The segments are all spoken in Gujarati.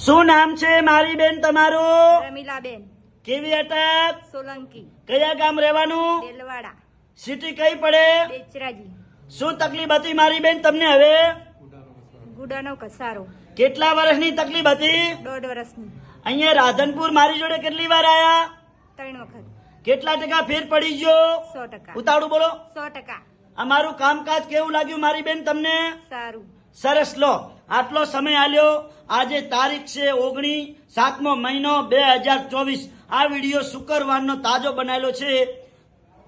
શું નામ છે મારી બેન તમારું? રમીલાબેન કેવી અટક? સોલંકી, કયા ગામ રહેવાનું? દેલવાડા, સિટી કઈ પડે? બેચરાજી, શું તકલીફ હતી મારી બેન તમને? હવે ગુડાનો કસારો, કેટલા વર્ષની તકલીફ હતી? 1.5 વર્ષની, અહીંયા રાધનપુર મારી જોડે કેટલી વાર આયા? 3 વખત, કેટલા ટકા ફેર પડી ગયો? 100%, ઉતાવળું બોલો. 100%, અમારું કામકાજ કેવું લાગ્યું મારી બેન તમને? સારું. સરસ. લો, આટલો સમય આલ્યો. આજે તારીખ છે 19, 7મો મહિનો 2024. આ વિડીયો શુક્રવારનો તાજો બનાવેલો છે.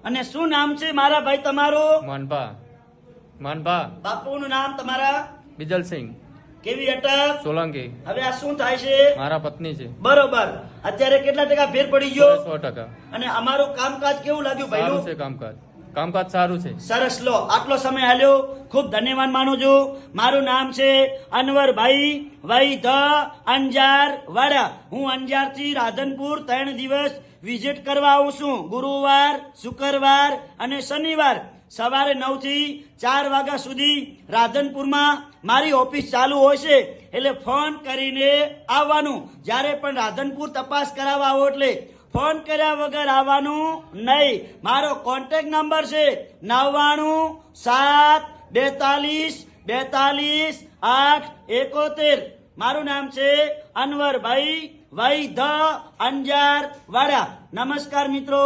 અને શું નામ છે મારા ભાઈ તમારું? માનભા બાપુનું નામ તમારા? બિજલસિંહ કેવી અટક? સોલંકી. હવે આ શું થાય છે? મારા પત્ની છે. બરોબર. અત્યારે કેટલા ટકા ફેર પડી ગયો? 100%. અને અમારું કામકાજ કેવું લાગ્યું સારું ભાઈ? છે કામકાજ સારું છે. સરસ. લો, આટલો સમય આલ્યો, ખૂબ ધન્યવાદ માનું છું. મારું નામ છે અનવરભાઈ વૈ ધ અંજાર વાડા. હું અંજારથી રાધનપુર 3 દિવસ વિઝિટ કરવા આવું છું. ગુરુવાર, શુક્રવાર અને શનિવાર સવારે 9 થી 4 વાગ્યા સુધી રાધનપુરમાં મારી ઓફિસ ચાલુ હોય છે. એટલે ફોન કરીને આવવાનું. જ્યારે પણ રાધનપુર તપાસ કરાવવા આવો એટલે ફોન કર્યા વગર આવવાનું નહીં. મારો કોન્ટેક્ટ નંબર છે 99 7 42 8 71. મારું નામ છે અનવરભાઈ વૈ ધ અંજાર વાડા. નમસ્કાર મિત્રો.